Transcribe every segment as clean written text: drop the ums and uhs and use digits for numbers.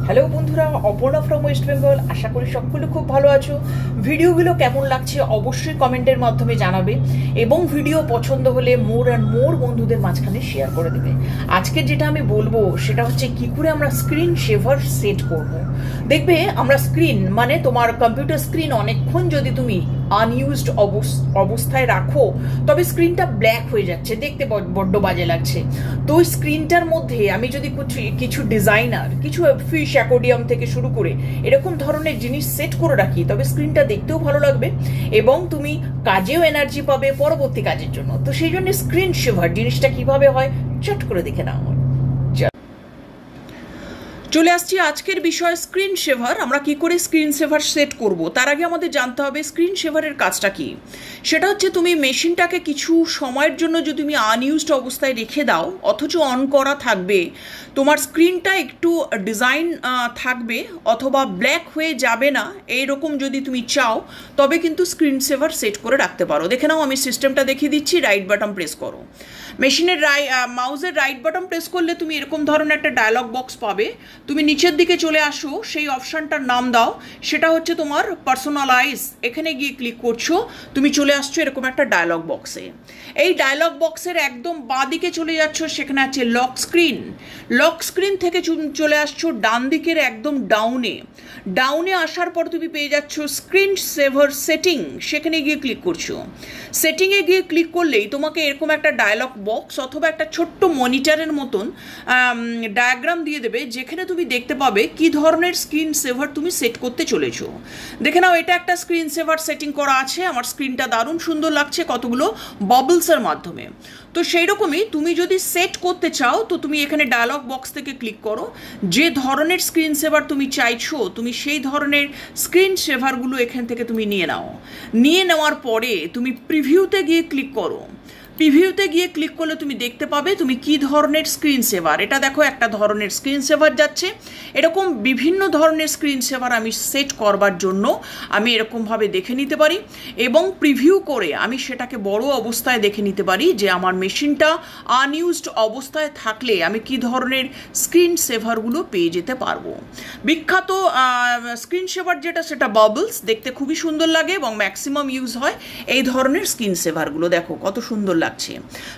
Hello বন্ধুরা, Aparna from West Bengal. আশা করি সকলে খুব ভালো আছো। ভিডিওগুলো কেমন লাগছে অবশ্যই কমেন্টের মাধ্যমে জানাবে এবং ভিডিও পছন্দ হলে মোর অ্যান্ড মোর বন্ধুদের মাঝখানে শেয়ার করে দেবে। আজকে যেটা আমি বলবো সেটা হচ্ছে কি করে আমরা স্ক্রিন সেভার সেট করব। দেখবে আমরা স্ক্রিন মানে তোমার কম্পিউটার স্ক্রিন অনেকক্ষণ যদি তুমি আনইউজড অবস্থায় রাখো তবে স্ক্রিনটা ব্ল্যাক হয়ে যাচ্ছে, দেখতে বড্ড বাজে লাগছে। তো ওই স্ক্রিনটার মধ্যে আমি যদি কিছু ডিজাইনার, কিছু ফিশ অ্যাকোডিয়াম থেকে শুরু করে এরকম ধরনের জিনিস সেট করে রাখি তবে স্ক্রিনটা দেখতেও ভালো লাগবে এবং তুমি কাজেও এনার্জি পাবে পরবর্তী কাজের জন্য। তো সেই জন্য স্ক্রিন সেভার জিনিসটা কিভাবে হয় চট করে দেখে নাও। চলে আসছি আজকের বিষয় স্ক্রিন সেভার। আমরা কি করে স্ক্রিন সেভার সেট করব তার আগে আমাদের জানতে হবে স্ক্রিন সেভারের কাজটা কি। সেটা হচ্ছে তুমি মেশিনটাকে কিছু সময়ের জন্য যদি তুমি আনইউজড অবস্থায় রেখে দাও অথচ অন করা থাকবে, তোমার স্ক্রিনটা একটু ডিজাইন থাকবে অথবা ব্ল্যাক হয়ে যাবে না, এইরকম যদি তুমি চাও তবে কিন্তু স্ক্রিন সেভার সেট করে রাখতে পারো। দেখে নাও, আমি সিস্টেমটা দেখিয়ে দিচ্ছি। রাইট বাটন প্রেস করো, মেশিনের মাউসের রাইট বাটন প্রেস করলে তুমি এরকম ধরনের একটা ডায়লগ বক্স পাবে। তুমি নিচের দিকে চলে আসো, সেই অপশানটার নাম দাও, সেটা হচ্ছে তোমার পার্সোনালাইজ। এখানে গিয়ে ক্লিক করছো, তুমি চলে আসছো এরকম একটা ডায়লগ বক্সে। এই ডায়লগ বক্সের একদম বাঁ দিকে চলে যাচ্ছ, সেখানে আছে লক স্ক্রিন। লক স্ক্রিন থেকে চলে আসছো ডান দিকের একদম ডাউনে আসার পর তুমি পেয়ে যাচ্ছ স্ক্রিন সেভার সেটিং। সেখানে গিয়ে ক্লিক করছো। সেটিংয়ে গিয়ে ক্লিক করলেই তোমাকে এরকম একটা ডায়লগ বক্স অথবা একটা ছোট্ট মনিটরের মতন ডায়াগ্রাম দিয়ে দেবে, যেখানে তুমি দেখতে পাবে কি ধরনের স্ক্রিন সেভার তুমি সেট করতে চলেছো। দেখে নাও, এটা একটা স্ক্রিন সেভার সেটিং করা আছে। আমার স্ক্রিনটা দারুণ সুন্দর লাগছে কতগুলো বাবলসের মাধ্যমে। তো সেই রকমই তুমি যদি সেট করতে চাও তো তুমি এখানে ডায়লগ বক্স থেকে ক্লিক করো, যে ধরনের স্ক্রিন সেভার তুমি চাইছো তুমি সেই ধরনের স্ক্রিন সেভারগুলো এখান থেকে তুমি নিয়ে নেওয়ার পরে তুমি প্রিভিউতে গিয়ে ক্লিক করো। প্রিভিউতে গিয়ে ক্লিক করলে তুমি দেখতে পাবে তুমি কি ধরনের স্ক্রিন সেভার। এটা দেখো, একটা ধরনের স্ক্রিন সেভার যাচ্ছে। এরকম বিভিন্ন ধরনের স্ক্রিন সেভার আমি সেট করবার জন্য আমি এরকমভাবে দেখে নিতে পারি এবং প্রিভিউ করে আমি সেটাকে বড় অবস্থায় দেখে নিতে পারি যে আমার মেশিনটা আনইউজড অবস্থায় থাকলে আমি কি ধরনের স্ক্রিন সেভারগুলো পেয়ে যেতে পারবো। বিখ্যাত স্ক্রিন সেভার যেটা, সেটা বাবলস, দেখতে খুবই সুন্দর লাগে এবং ম্যাক্সিমাম ইউজ হয় এই ধরনের স্ক্রিন সেভারগুলো। দেখো কত সুন্দর লাগছে।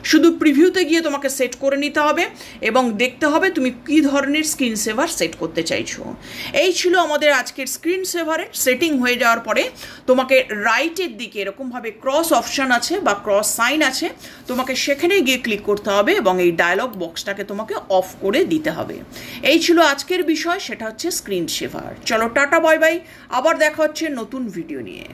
শুধু প্রিভিউতে গিয়ে তোমাকে সেট করে নিতে হবে এবং দেখতে হবে তুমি কি ধরনের স্ক্রিন সেভার সেট করতে চাইছো। এই ছিল আমাদের আজকের স্ক্রিন সেভারের সেটিং। হয়ে যাওয়ার পরে তোমাকে রাইটের দিকে এরকমভাবে ক্রস অপশন আছে বা ক্রস সাইন আছে, তোমাকে সেখানে গিয়ে ক্লিক করতে হবে এবং এই ডায়লগ বক্সটাকে তোমাকে অফ করে দিতে হবে। এই ছিল আজকের বিষয়, সেটা হচ্ছে স্ক্রিন সেভার। চলো টাটা, বাই বাই, আবার দেখা হচ্ছে নতুন ভিডিও নিয়ে।